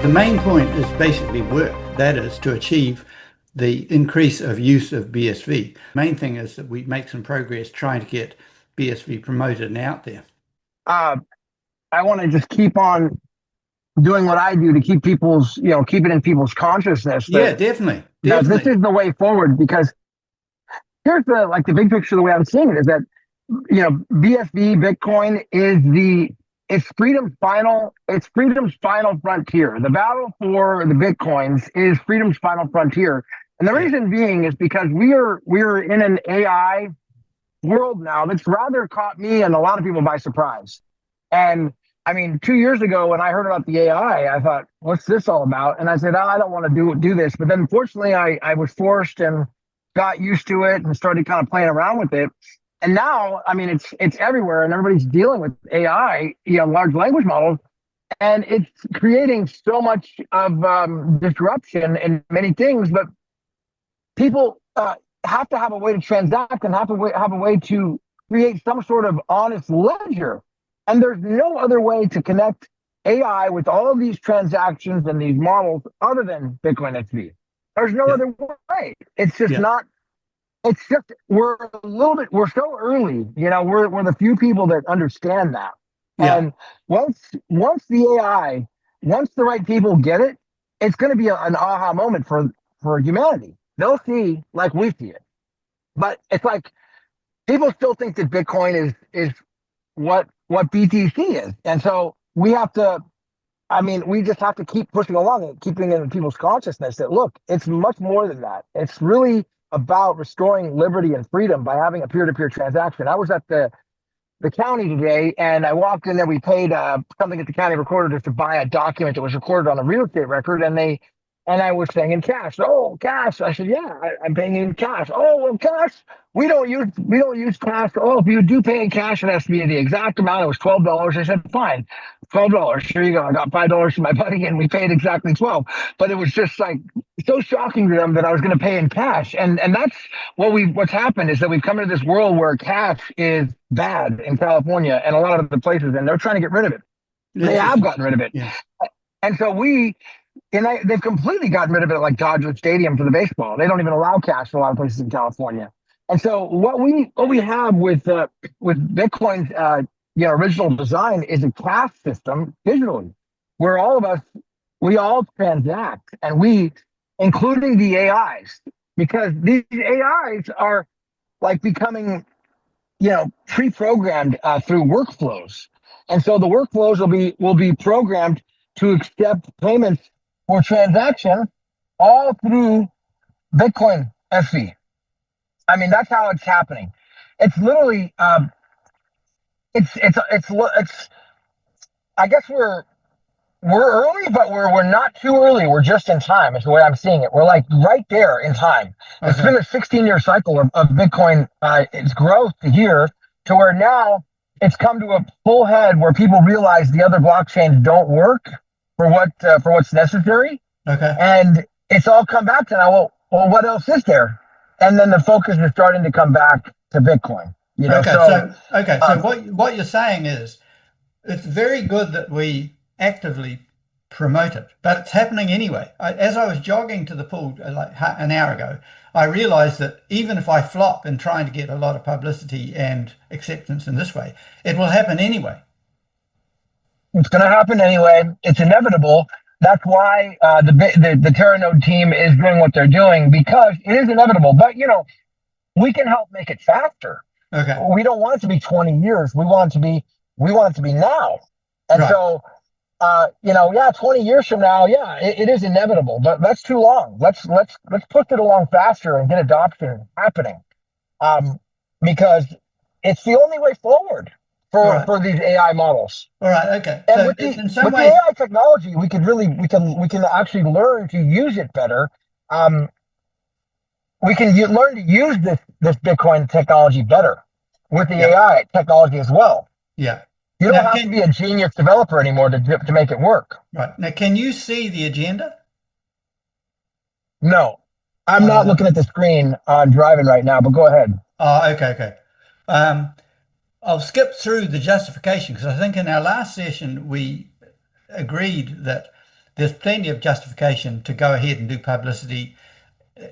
The main point is basically work. That is to achieve the increase of use of BSV. Main thing is that we make some progress trying to get BSV promoted and out there. Uh, I want to just keep on doing what I do to keep people's, keep it in people's consciousness. Yeah, definitely. That this is the way forward, because here's the big picture. The way I'm seeing it is that, BSV Bitcoin it's freedom's final frontier. The battle for the Bitcoins is freedom's final frontier. And the reason being is because we're in an AI world now that's rather caught me and a lot of people by surprise. And I mean, 2 years ago when I heard about the AI, I thought, what's this all about? And I said, I don't want to do this. But then fortunately I was forced and got used to it and started kind of playing around with it. And now, I mean, it's everywhere, and everybody's dealing with AI, large language models, and it's creating so much of disruption in many things. But people have to have a way to transact and have a way to create some sort of honest ledger. And there's no other way to connect AI with all of these transactions and these models other than Bitcoin SV. There's no other way. It's just not. It's just we're so early. We're the few people that understand that. And once the right people get it, it's going to be an aha moment for humanity. They'll see like we see it. But it's like people still think that Bitcoin is what BTC is. And so we just have to keep pushing along and keeping it in people's consciousness that, look, it's much more than that. It's really about restoring liberty and freedom by having a peer-to-peer transaction. I was at the county today, and I walked in there. We paid something at the county recorder just to buy a document that was recorded on a real estate record, and I was paying in cash. Oh, cash! I said, yeah, I'm paying in cash. Oh, well, cash. We don't use cash. Oh, if you do pay in cash, it has to be the exact amount. It was $12. I said, fine, $12. Here you go. I got $5 from my buddy, and we paid exactly 12. But it was just like so shocking to them that I was going to pay in cash. And that's what's happened is that we've come into this world where cash is bad in California and a lot of the places, and they're trying to get rid of it. They have gotten rid of it. Yeah. And so they've completely gotten rid of it, like Dodger Stadium for the baseball. They don't even allow cash in a lot of places in California. And so what we have with Bitcoin's original design is a cash system digitally, where we all transact, and including the AIs, because these AIs are like becoming pre-programmed through workflows. And so the workflows will be programmed to accept payments for transaction all through Bitcoin SV. I mean, that's how it's happening. It's literally, it's. I guess we're early, but we're not too early. We're just in time. Is the way I'm seeing it. We're like right there in time. Okay. It's been a 16-year cycle of Bitcoin, its growth here to where now it's come to a full head where people realize the other blockchains don't work for what's necessary. Okay. And it's all come back to now. Well, what else is there? And then the focus is starting to come back to Bitcoin. So what you're saying is it's very good that we actively promote it, but it's happening anyway. As I was jogging to the pool like an hour ago, I realized that even if I flop in trying to get a lot of publicity and acceptance in this way, it will happen anyway. It's going to happen anyway. It's inevitable. That's why the Terranode team is doing what they're doing, because it is inevitable. But, we can help make it faster. Okay. We don't want it to be 20 years. We want it to be now. And so, 20 years from now, it is inevitable, but that's too long. Let's push it along faster and get adoption happening. Because it's the only way forward for these AI models. All right. Okay. And so with the AI technology, we can actually learn to use it better. We can learn to use this Bitcoin technology better with the AI technology as well. Yeah. You don't have to be a genius developer anymore to make it work. Right. Now, can you see the agenda? No, I'm not looking at the screen on driving right now, but go ahead. Okay. I'll skip through the justification, because I think in our last session we agreed that there's plenty of justification to go ahead and do publicity,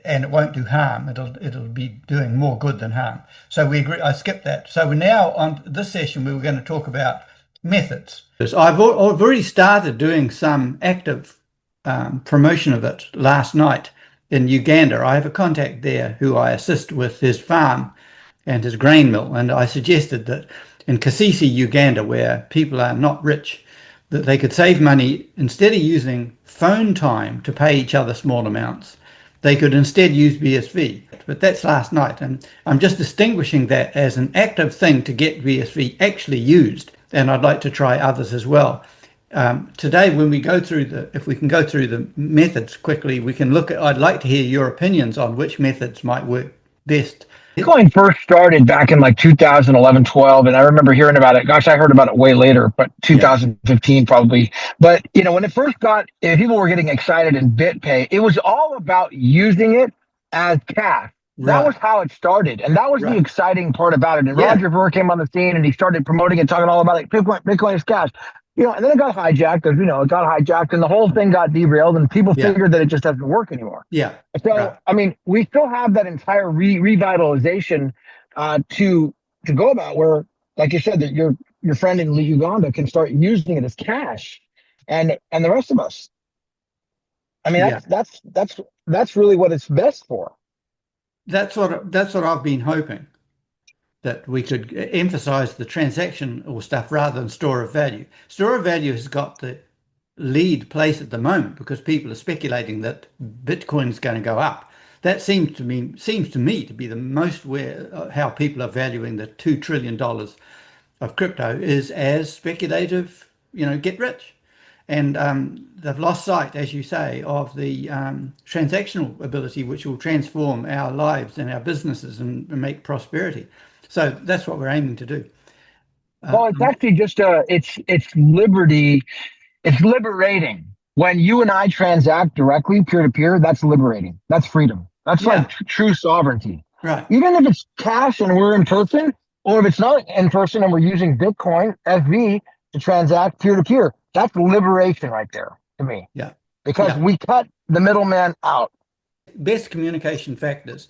and it won't do harm. It'll be doing more good than harm. So we agree. I skipped that. So we're now on this session. We were going to talk about methods. I've already started doing some active promotion of it last night in Uganda. I have a contact there who I assist with his farm and his grain mill, and I suggested that in Kasese, Uganda, where people are not rich, that they could save money instead of using phone time to pay each other small amounts. They could instead use BSV. But that's last night, and I'm just distinguishing that as an active thing to get BSV actually used, and I'd like to try others as well. Today, when we go through if we can go through the methods quickly, we can look at, I'd like to hear your opinions on which methods might work best. Bitcoin first started back in like 2011, 12, and I remember hearing about it. Gosh, I heard about it way later, but 2015 probably. But when it first people were getting excited in BitPay, it was all about using it as cash. That was how it started, and that was the exciting part about it. And Roger Ver came on the scene, and he started promoting it, talking all about it. Bitcoin is cash. And then it got hijacked, as it got hijacked, and the whole thing got derailed, and people figured that it just doesn't work anymore. So, I mean, we still have that entire revitalization to go about, where, like you said, that your friend in Uganda can start using it as cash, and the rest of us. I mean, that's really what it's best for. That's what I've been hoping, that we could emphasize the transaction or stuff rather than store of value. Store of value has got the lead place at the moment because people are speculating that Bitcoin is going to go up. That seems to me to be the most where how people are valuing the $2 trillion of crypto is as speculative, get rich. And they've lost sight, as you say, of the transactional ability, which will transform our lives and our businesses and make prosperity. So that's what we're aiming to do. Well, it's actually just it's liberty. It's liberating. When you and I transact directly, peer to peer, that's liberating. That's freedom. That's like true sovereignty. Right. Even if it's cash and we're in person, or if it's not in person and we're using Bitcoin SV to transact peer to peer, that's liberation right there to me. Yeah. Because we cut the middleman out. Best communication factors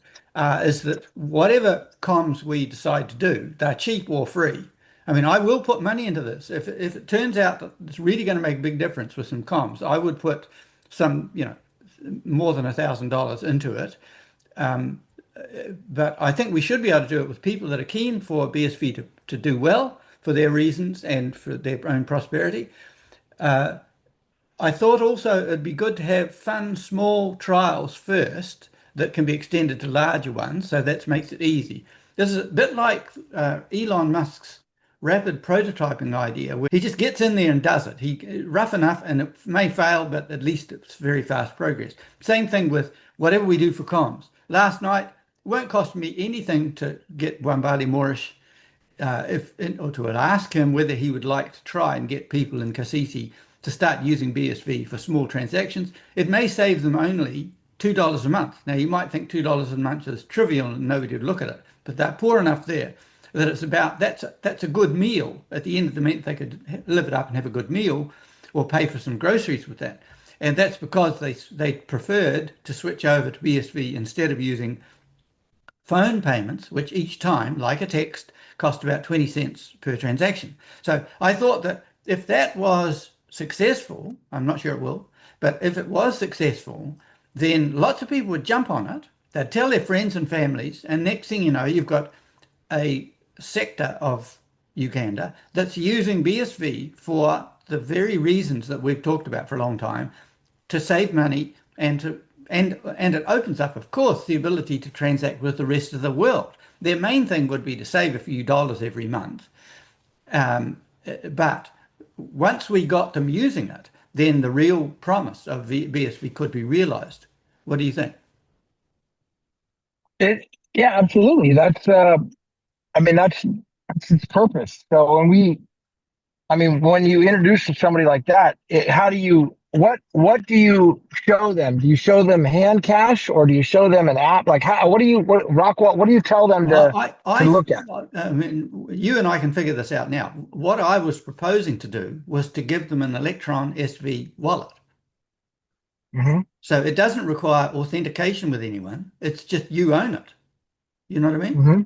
is that whatever comms we decide to do, they're cheap or free. I mean, I will put money into this. If it turns out that it's really going to make a big difference with some comms, I would put some, more than $1,000 into it. But I think we should be able to do it with people that are keen for BSV to do well for their reasons and for their own prosperity. I thought also it'd be good to have fun, small trials first that can be extended to larger ones. So that makes it easy. This is a bit like Elon Musk's rapid prototyping idea, where he just gets in there and does it. He rough enough, and it may fail, but at least it's very fast progress. Same thing with whatever we do for comms. Last night, it won't cost me anything to get Wambali Moorish or to ask him whether he would like to try and get people in Kasese to start using BSV for small transactions. It may save them only $2 a month. Now, you might think $2 a month is trivial and nobody would look at it, but they're poor enough there that it's about, that's a good meal. At the end of the month, they could live it up and have a good meal or pay for some groceries with that. And that's because they preferred to switch over to BSV instead of using phone payments, which each time, like a text, cost about 20 cents per transaction. So I thought that if that was successful, I'm not sure it will, but if it was successful, then lots of people would jump on it. They'd tell their friends and families, and next thing you know, you've got a sector of Uganda that's using BSV for the very reasons that we've talked about for a long time, to save money and it opens up, of course, the ability to transact with the rest of the world. Their main thing would be to save a few dollars every month. But once we got them using it, then the real promise of BSV could be realized. What do you think? Yeah, absolutely. That's its purpose. So when you introduce somebody like that, what do you show them? Do you show them hand cash, or do you show them an app? Like, what do you tell them to look at? I mean, you and I can figure this out now. What I was proposing to do was to give them an Electron SV wallet. Hmm. So it doesn't require authentication with anyone. It's just you own it. You know what I mean? Hmm.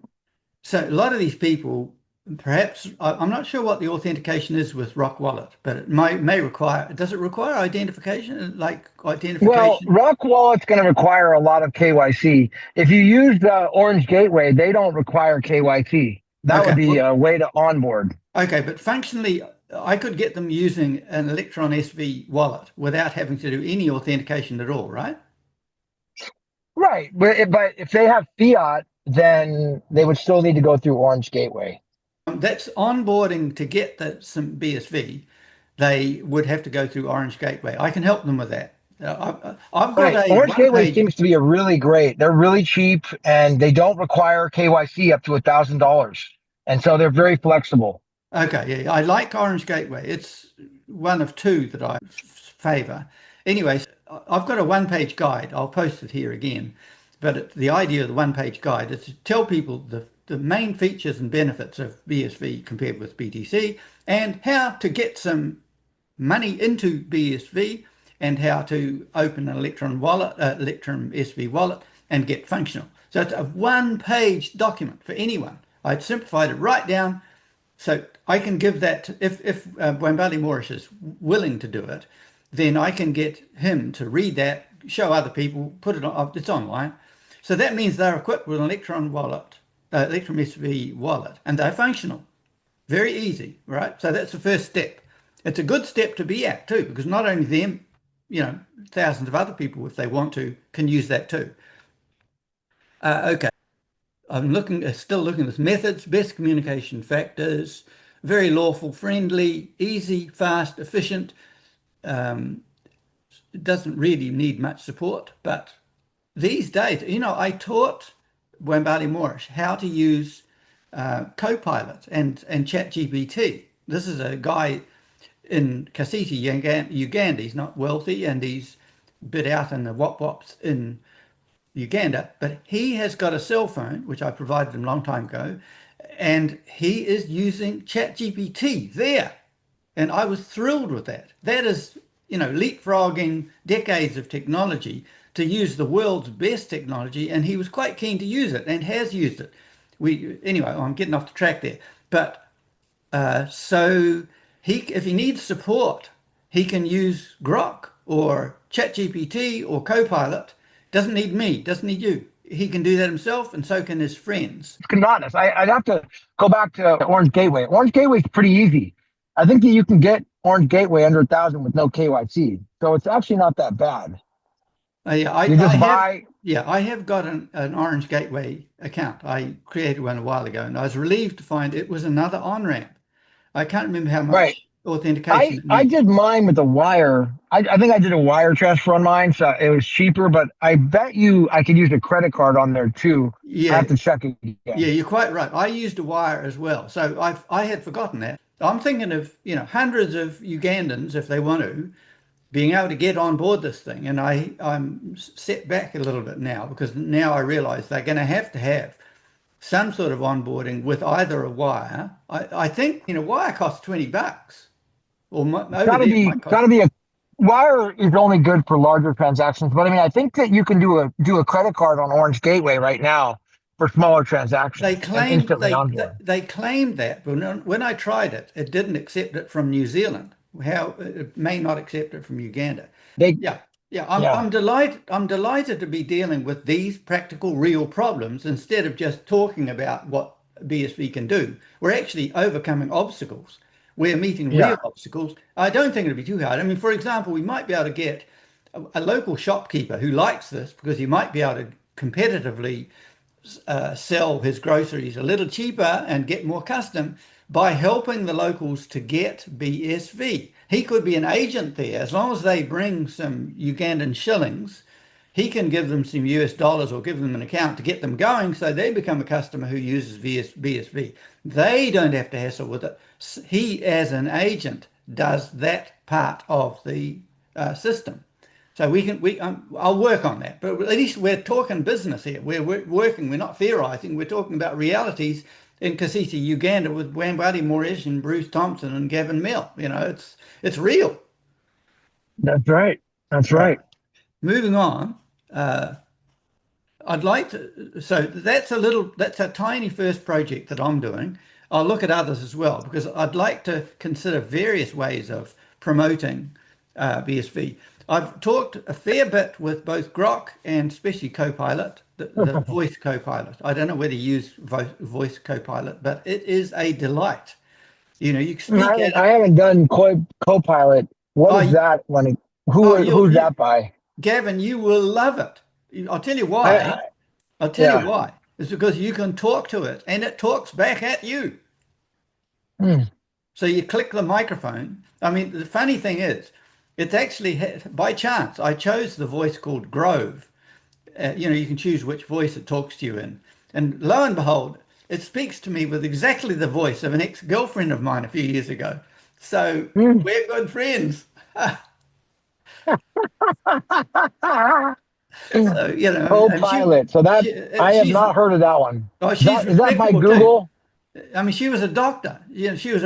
So a lot of these people, perhaps, I'm not sure what the authentication is with Rock Wallet, but it may require, does it require identification, like Well, identification? Rock Wallet's going to require a lot of KYC. If you use the Orange Gateway, they don't require KYC. That would Okay, be well, a way to onboard. okay, but functionally, I could get them using an Electron SV wallet without having to do any authentication at all, right? Right. But if they have fiat, then they would still need to go through Orange Gateway. That's onboarding to get some BSV. They would have to go through Orange Gateway. I can help them with that. I've got Right. a Orange one Gateway page. seems to be a really great. They're really cheap and they don't require KYC up to $1,000. And so they're very flexible. Okay, yeah, I like Orange Gateway. It's one of two that I favor. Anyways, I've got a one-page guide. I'll post it here again. But the idea of the one-page guide is to tell people the main features and benefits of BSV compared with BTC and how to get some money into BSV and how to open an Electron wallet, Electron SV wallet and get functional. So it's a one-page document for anyone. I'd simplified it right down so I can give that if Wambali Moorish is willing to do it, then I can get him to read that, show other people, put it on. It's online. So that means they're equipped with an Electron wallet, Electron SV wallet, and they're functional. Very easy, right? So that's the first step. It's a good step to be at too, because not only them, thousands of other people, if they want to, can use that too. Okay. I'm still looking at methods, best communication factors, very lawful, friendly, easy, fast, efficient. It doesn't really need much support, but these days, I taught Wambali Moorish how to use Copilot and ChatGPT. This is a guy in Kasiti, Uganda. He's not wealthy and he's a bit out in the wop wops in Uganda, but he has got a cell phone, which I provided him a long time ago, and he is using ChatGPT there. And I was thrilled with that. That is, leapfrogging decades of technology to use the world's best technology, and he was quite keen to use it and has used it. Anyway, I'm getting off the track there. But so if he needs support, he can use Grok or ChatGPT or Copilot. Doesn't need me, doesn't need you. He can do that himself, and so can his friends. It's monotonous. I'd have to go back to Orange Gateway. Orange Gateway is pretty easy. I think that you can get Orange Gateway under 1,000 with no KYC. So it's actually not that bad. Yeah, You I just have. buy. Yeah, I have got an Orange Gateway account. I created one a while ago, and I was relieved to find it was another on-ramp. I can't remember how Right. much authentication I it I needs. did mine with a wire. I think I did a wire transfer on mine, so it was cheaper. But I bet you I could use a credit card on there too. I Yeah, have to check yeah, again. you're quite right. I used a wire as well, so I had forgotten that. I'm thinking of hundreds of Ugandans if they want to being able to get on board this thing, and I'm set back a little bit now because now I realise they're going to have some sort of onboarding with either a wire. I think wire costs $20, or It's over there it might got cost. to be a wire is only good for larger transactions. But I mean, I think that you can do a credit card on Orange Gateway right now for smaller They transactions and claimed instantly they onboard. they claimed that, but when I tried it, it didn't accept it from New Zealand. How it may not accept it from Uganda. They Yeah, yeah. I'm yeah. I'm delighted. I'm delighted to be dealing with these practical, real problems instead of just talking about what BSV can do. We're actually overcoming obstacles. We're meeting real Yeah. obstacles. I don't think it'll be too hard. I mean, for example, we might be able to get a local shopkeeper who likes this because he might be able to competitively sell his groceries a little cheaper and get more custom by helping the locals to get BSV. He could be an agent there as long as they bring some Ugandan shillings. He can give them some US dollars or give them an account to get them going so they become a customer who uses BSV. They don't have to hassle with it. He, as an agent, does that part of the system. So I'll work on that. But at least we're talking business here. We're working, we're not theorizing. We're talking about realities in Kasiti, Uganda with Wambadi Moorish and Bruce Thompson and Gavin Mehl. It's real. That's right. That's Right. right. moving on. Uh, I'd like to, so that's a tiny first project that I'm doing. I'll look at others as well because I'd like to consider various ways of promoting BSV. I've talked a fair bit with both Grok and especially Copilot, the voice Copilot. I don't know whether you use voice Copilot, but it is a delight. You speak at I it. haven't done Copilot. What Oh, is that? When oh, who's that by? Gavin, you will love it. I'll tell you I, why. I I'll tell you yeah. why. It's because you can talk to it and it talks back at you. Hmm. So you click the microphone. I mean, the funny thing is, it's actually by chance I chose the voice called Grove. You can choose which voice it talks to you in. And lo and behold, it speaks to me with exactly the voice of an ex-girlfriend of mine a few years ago. So Hmm. we're good friends. So, and Copilot. So that I have she's not heard of that one. oh, Is she's that by respectable too. Google? I mean, she was a doctor. She was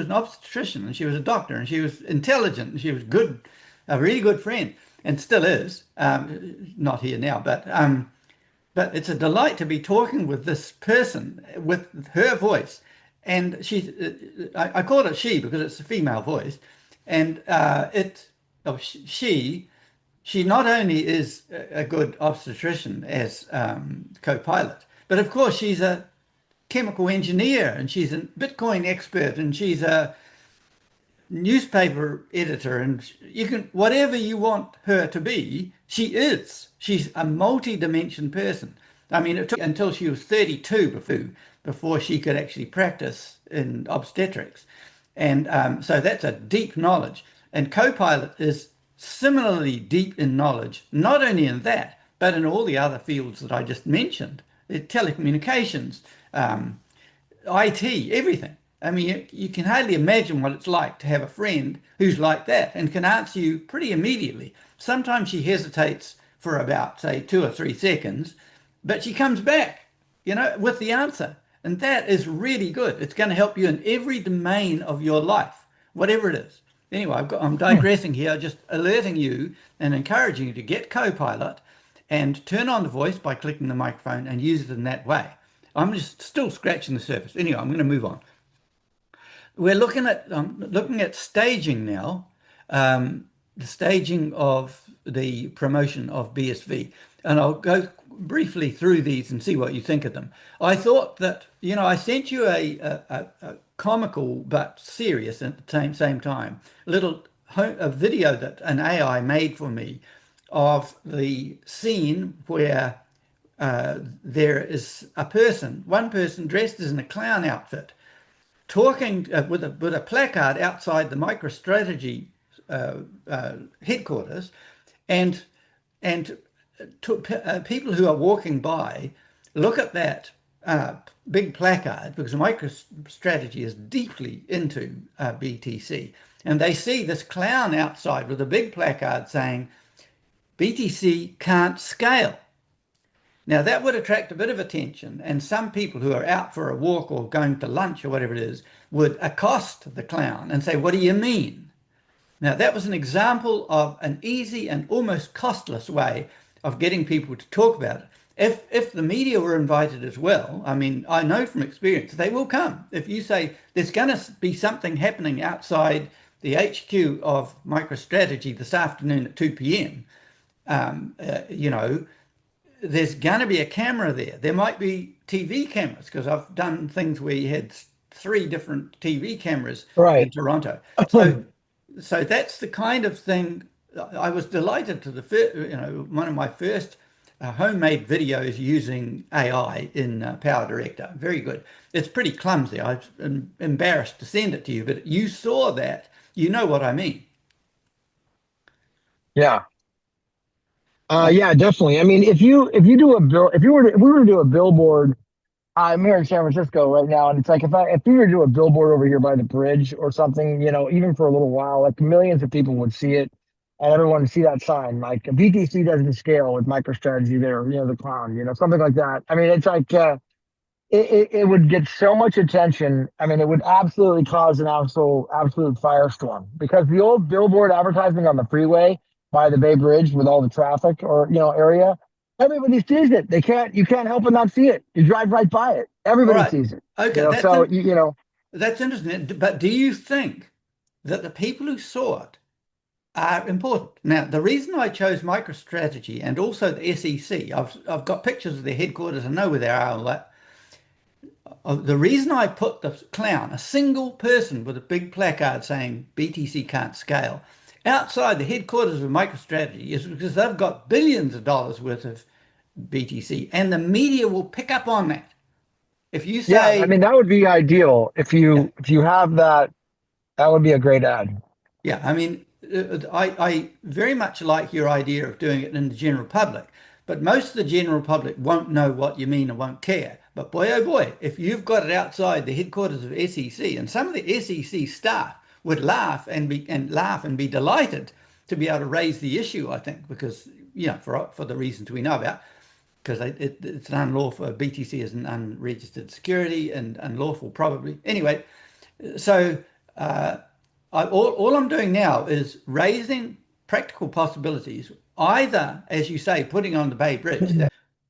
an obstetrician and she was a doctor and she was intelligent and she was good, a really good friend and still is. Not here now, but it's a delight to be talking with this person with her voice. And I call it she because it's a female voice. And oh, she not only is a good obstetrician as co-pilot, but of course she's a chemical engineer and she's a Bitcoin expert and she's a newspaper editor and you can whatever you want her to be, she is. She's a multi-dimension person. I mean, it took until she was 32 before she could actually practice in obstetrics. And so that's a deep knowledge. And Copilot is similarly deep in knowledge, not only in that, but in all the other fields that I just mentioned, telecommunications, IT, everything. I mean, you can hardly imagine what it's like to have a friend who's like that and can answer you pretty immediately. Sometimes she hesitates for about, say, 2 or 3 seconds, but she comes back, with the answer. And that is really good. It's going to help you in every domain of your life, whatever it is. Anyway, I'm Hmm. digressing here, just alerting you and encouraging you to get Copilot and turn on the voice by clicking the microphone and use it in that way. I'm just still scratching the surface. Anyway, I'm going to move on. We're looking at staging now, the staging of the promotion of BSV, and I'll go briefly through these and see what you think of them. I thought that I sent you a comical but serious at the same time a video that an AI made for me of the scene where there is one person dressed as in a clown outfit talking with a placard outside the MicroStrategy headquarters, and and people who are walking by look at that big placard because MicroStrategy is deeply into BTC, and they see this clown outside with a big placard saying BTC can't scale. Now, that would attract a bit of attention, and some people who are out for a walk or going to lunch or whatever it is would accost the clown and say, "What do you mean?" Now, that was an example of an easy and almost costless way of getting people to talk about it. If the media were invited as well, I mean, I know from experience they will come. If you say there's going to be something happening outside the HQ of MicroStrategy this afternoon at 2 p.m., um, uh, you know, there's going to be a camera there. There might be TV cameras because I've done things where you had three different TV cameras in Right. Toronto. So that's the kind of thing I was delighted to one of my first homemade videos using AI in Power Director. Very good. It's pretty clumsy. I'm embarrassed to send it to you, but you saw that. You know what I mean. Yeah. Uh, Yeah, definitely. I mean, if you do a bill, if we were to do a billboard, I'm here in San Francisco right now, and it's like if we were to do a billboard over here by the bridge or something, even for a little while, like millions of people would see it, and everyone would see that sign, like BTC doesn't scale with MicroStrategy there, the clown, something like that. I mean, it's like it would get so much attention. I mean, it would absolutely cause an absolute firestorm because the old billboard advertising on the freeway. by the Bay Bridge with all the traffic or area. Everybody sees it. You can't help but not see it. You drive right by it. All Everybody right. sees it. Okay, So you know, that's interesting. But do you think that the people who saw it are important? Now, the reason I chose MicroStrategy and also the SEC, I've got pictures of their headquarters. I know where they are. All that. The reason I put the clown, a single person with a big placard saying BTC can't scale, outside the headquarters of MicroStrategy is because they've got billions of dollars worth of BTC, and the media will pick up on that. If you yeah, I say, mean that would be ideal yeah, if you have that. That would be a great ad. yeah, I mean, I very much like your idea of doing it in the general public, but most of the general public won't know what you mean and won't care. But boy, oh boy, if you've got it outside the headquarters of SEC, and some of the SEC staff would laugh and be delighted to be able to raise the issue, I think, because for the reasons we know about, because it's an unlawful, BTC is an unregistered security and unlawful probably. Anyway, so. All I'm doing now is raising practical possibilities, either, as you say, putting on the Bay Bridge.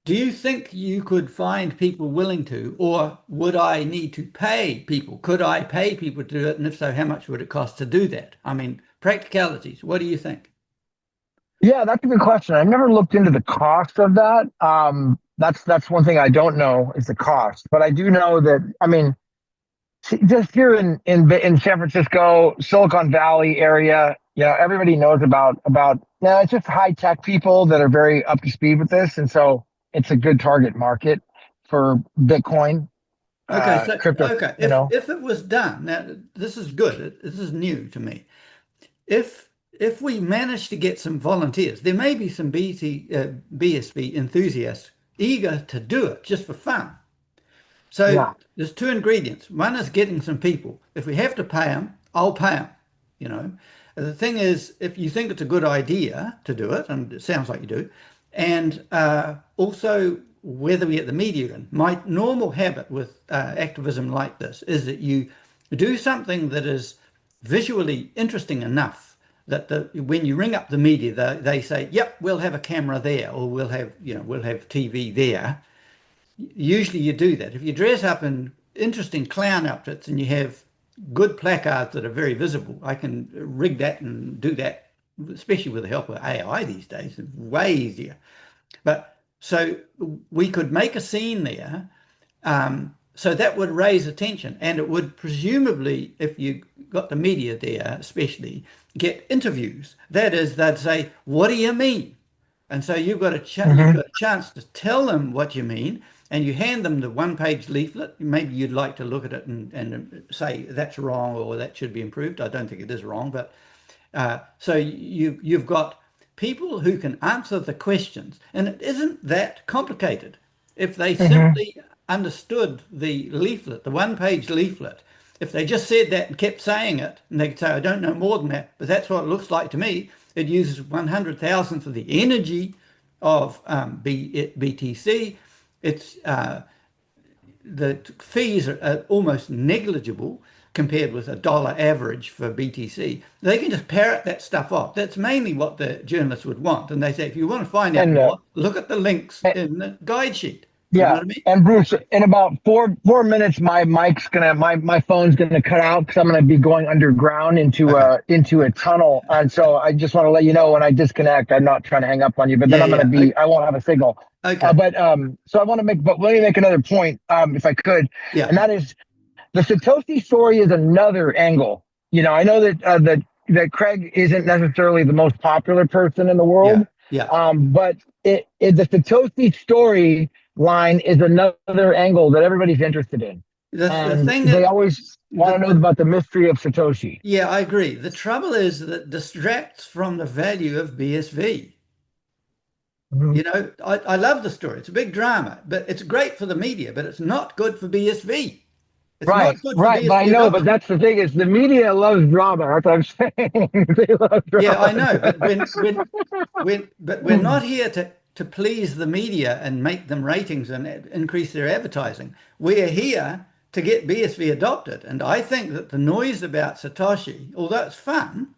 Do you think you could find people willing to, or would I need to pay people? Could I pay people to do it? And if so, how much would it cost to do that? I mean, practicalities. What do you think? Yeah, that's a good question. I've never looked into the cost of that. That's one thing I don't know is the cost, but I do know that. I mean, just here in San Francisco, Silicon Valley area, everybody knows about. Now it's just high tech people that are very up to speed with this, and so it's a good target market for Bitcoin, Okay, crypto. if it was done, now this is good. This is new to me. If we manage to get some volunteers, there may be some BSV enthusiasts eager to do it just for fun. So Yeah. there's two ingredients. One is getting some people. If we have to pay them, I'll pay them. You know, the thing is, if you think it's a good idea to do it, and it sounds like you do, and also whether we get the media in. My normal habit with activism like this is that you do something that is visually interesting enough that when you ring up the media, they say, "Yep, we'll have a camera there," or we'll have TV there. Usually you do that. If you dress up in interesting clown outfits and you have good placards that are very visible, I can rig that and do that, especially with the help of AI these days. It's way easier. But so we could make a scene there. So that would raise attention, and it would presumably, if you got the media there, especially, get interviews. That is, they'd say, "What do you mean?" And so you've Hmm. got a chance to tell them what you mean, and you hand them the one-page leaflet. Maybe you'd like to look at it and say that's wrong or that should be improved. I don't think it is wrong, but so you've got people who can answer the questions, and it isn't that complicated. If they Hmm. simply understood the leaflet, the one-page leaflet, if they just said that and kept saying it, and they could say, "I don't know more than that, but that's what it looks like to me." It uses 100,000th of the energy of BTC. It's the fees are almost negligible compared with a dollar average for BTC. They can just parrot that stuff off. That's mainly what the journalists would want. And they say, if you want to find out And more, look at the links in the guide sheet. You know Yeah. what I mean? And Bruce, in about four minutes, my phone's gonna cut out because I'm gonna be going underground Okay. into a tunnel. And so I just want to let you know when I disconnect, I'm not trying to hang up on you, but then Yeah, yeah. I won't have a signal. Okay. So I want to but let me make another point, if I could, Yeah. and that is the Satoshi story is another angle. I know that Craig isn't necessarily the most popular person in the Yeah. world, Yeah. but the Satoshi story line is another angle that everybody's interested in, The and thing they that always want to know the about the mystery of Satoshi. yeah, I agree. The trouble is that it distracts from the value of BSV. Mhm. I love the story. It's a big drama, but it's great for the media, but it's not good for BSV. It's not Right, good for right. But I BSV know, but adoption. that's the thing is the media loves drama. That's what I'm saying. They love Yeah, I drama. know, but but we're not here to please the media and make them ratings and increase their advertising. We're here to get BSV adopted. And I think that the noise about Satoshi, although it's fun,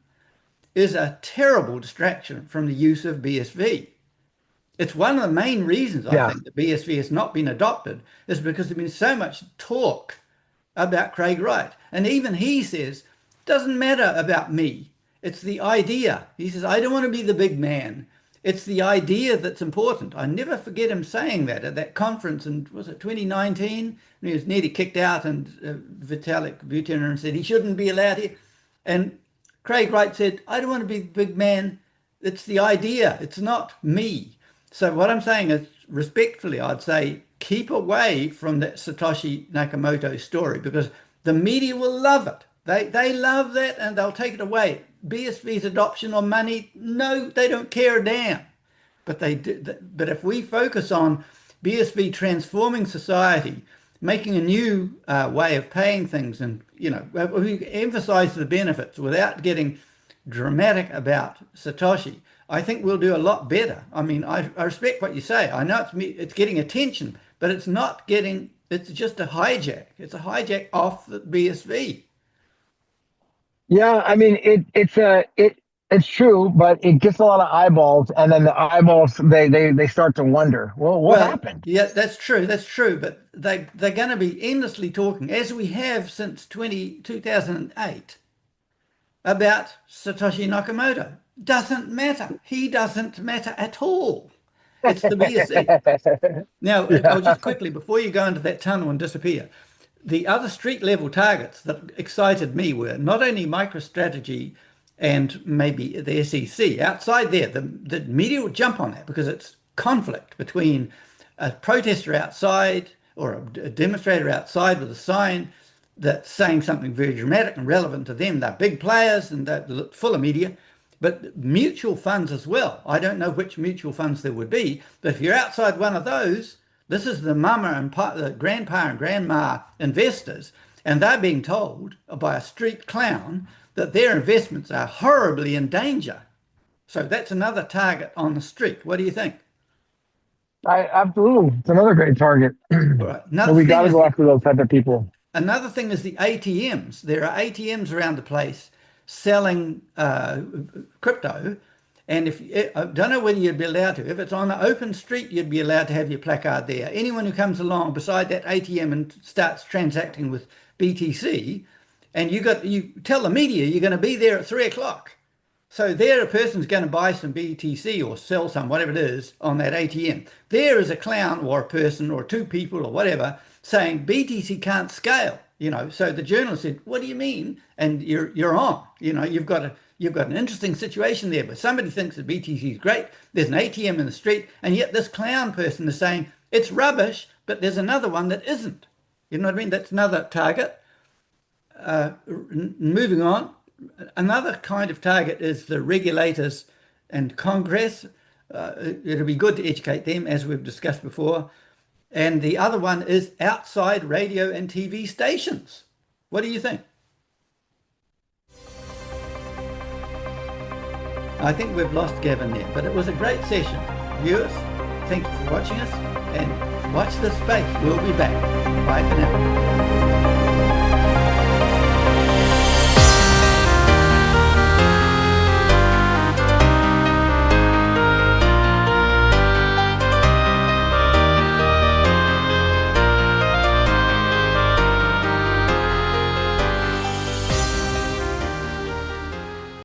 is a terrible distraction from the use of BSV. It's one of the main reasons I Yeah. think that BSV has not been adopted is because there's been so much talk about Craig Wright. And even he says, it doesn't matter about me. It's the idea. He says, I don't want to be the big man. It's the idea that's important. I never forget him saying that at that conference in, was it 2019? He was nearly kicked out and Vitalik Buterin said he shouldn't be allowed here. And Craig Wright said, I don't want to be the big man. It's the idea. It's not me. So what I'm saying is, respectfully, I'd say keep away from that Satoshi Nakamoto story because the media will love it. They love that and they'll take it away. BSV's adoption on money, no, they don't care a damn. But they do. But if we focus on BSV transforming society, making a new way of paying things, and we emphasize the benefits without getting dramatic about Satoshi, I think we'll do a lot better. I mean, I respect what you say. I know it's getting attention, but it's not getting. It's just a hijack. It's a hijack off the BSV. Yeah, I mean it's true, but it gets a lot of eyeballs, and then the eyeballs they start to wonder, well, what happened? Yeah, that's true. That's true. But they're going to be endlessly talking, as we have since 2008, about Satoshi Nakamoto. Doesn't matter. He doesn't matter at all. It's the BSC. Now, I'll just quickly, before you go into that tunnel and disappear, the other street level targets that excited me were not only MicroStrategy and maybe the SEC. Outside there, the media will jump on that because it's conflict between a protester outside or a demonstrator outside with a sign that's saying something very dramatic and relevant to them. They're big players and they're full of media, but mutual funds as well. I don't know which mutual funds there would be, but if you're outside one of those, this is the mama and the grandpa and grandma investors, and they're being told by a street clown that their investments are horribly in danger. So that's another target on the street. What do you think? Absolutely, it's another great target. All right. So we got to go after those type of people. Another thing is the ATMs. There are ATMs around the place selling crypto. And I don't know whether you'd be allowed to. If it's on an open street, you'd be allowed to have your placard there. Anyone who comes along beside that ATM and starts transacting with BTC, and you tell the media you're going to be there at 3 o'clock. So there a person's going to buy some BTC or sell some, whatever it is, on that ATM. There is a clown or a person or two people or whatever saying BTC can't scale. So the journalist said, what do you mean? And you're on. You've got an interesting situation there, but somebody thinks that BTC is great. There's an ATM in the street, and yet this clown person is saying it's rubbish, but there's another one that isn't. You know what I mean? That's another target. Moving on, another kind of target is the regulators and Congress. It'll be good to educate them, as we've discussed before. And the other one is outside radio and TV stations. What do you think? I think we've lost Gavin there, but it was a great session. Viewers, thanks for watching us and watch this space. We'll be back. Bye for now.